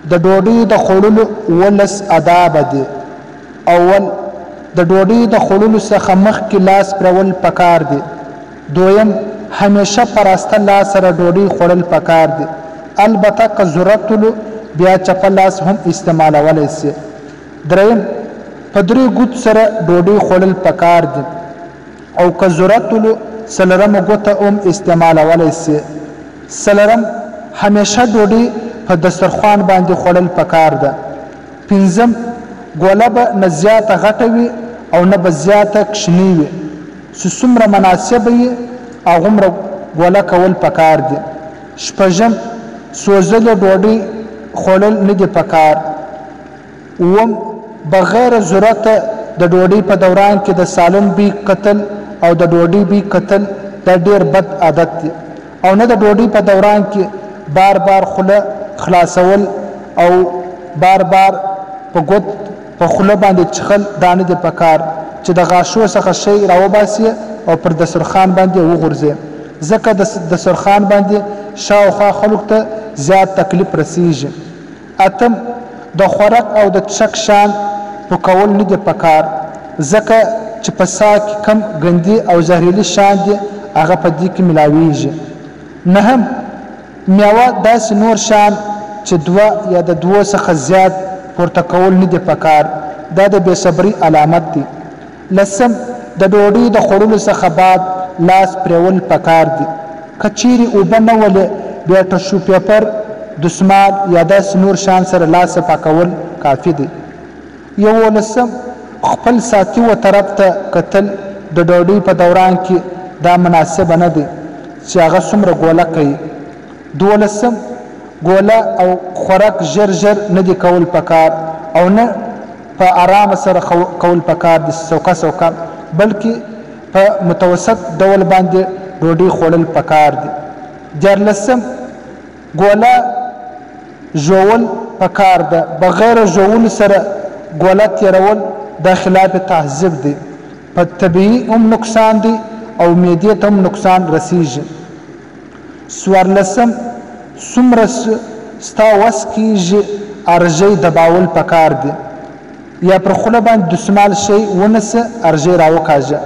د ډوډۍ د خوړلو 19 آداب دي. اول د ډوډۍ د خوړلو څخه مخکې لاس پرول پکار دي. دویم همیشه په راسته لاس سره ډوډۍ خوړل پکار دي. البته که ضرورت ولو بیا چپه لاس هم استعمالولی سي. دریم په 3 ګوت سره ډوډۍ خوړل پکار دي او که ضرورت ولو څلورمه ګوته هم استعمالولی سي. څلورم همیشه ډوډۍ په دسترخوان باندې خوړل پکار ده. پنځم ګوله به نه زیاته غټه وي او نه به زیاته کشنی وي، چې څومره مناسبه وي هغومره ګوله کول پکار دي. شپږم سوځلې ډوډۍ خوړل نه دي پکار. اووم بغیر ضرورته د ډوډۍ په دوران کې د سالن بوی کتل او د ډوډۍ بوی کتل دا ډیر بد عادت دی. او نه د ډوډۍ په دوران کې بار بار خوله خلاصول او بار بار په ګوت په خوله باندې چخل دا نه دي پکار چې د غاښو څخه شی راوباسي او پر دسترخوان باندې وغورځي، ځکه د دسترخوان باندې شاوخوا خلکو ته زیات تکلیف رسیږي. اتم د خوراک او د چک شان پکول نه دي پکار، ځکه چې په ساه کې کم ګندي او زهریلي شان دي هغه په دې کې ملاویږي. نهم میوه داسې نور شان چې 2 یا د 2 څخه زیات پورته کول نه دي پکار، دا د بېصبري علامت دی. لسم د ډوډۍ د خوړلو څخه بعد لاس پرېول پکار دي. که چیرې اوبه نه ولې بیا ټشو پیپر دسمال یا داسې نور شان سره لاس پاکول کافي دی. 11 خپل ساتي و طرف ته کتل د ډوډۍ په دوران کې دا مناسبه نه دی چې هغه څومره ګوله کوي. 12 ګوله او خوراک ژر ژر نه دی کول پکار او نه په آرام سره کول پکار دي سوکا سوکا، بلکې په متوسط ډول باندې ډوډۍ خوړل پکار دي. 14 ګوله ژوول پکار ده، بغیر ژوول سره ګوله تیرول دا خلاف تهذیب دی، په طبیعي هم نقصان دی او معدې ته هم نقصان رسیږي. 14 څومره ستا وس کېږي ارژۍ دباول پکار دی، یا پر خوله باندې دسمال شی ونیسه ارژۍ راوکاږه.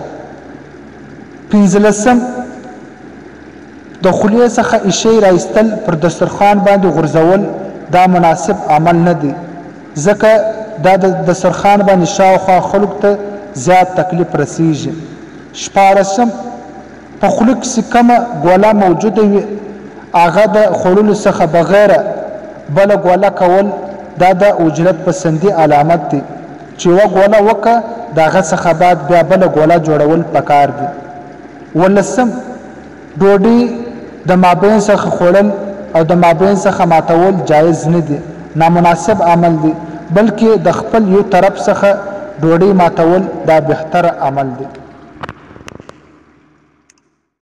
15 د خولې څخه ایشی رایستل پر دسترخوان باندې غورځول دا مناسب عمل نه دی، ځکه دا د دسترخوان باندې شاوخوا خلکو ته زیات تکلیف رسیږي. 16 په خوله کې کومه ګوله موجوده وي هغه د خوړلو څخه بغیر بله ګوله کول دا د اجرت پسندي علامت دی، چې یوه ګوله وکړه د هغه څخه بعد بیا بله ګوله جوړول پکار دي. 19 ډوډۍ د مابین څخه خوړل او د مابین څخه ماتول جایز نه دي، نامناسب عمل دی، بلکې د خپل یو طرف څخه ډوډۍ ماتول دا بهتر عمل دی.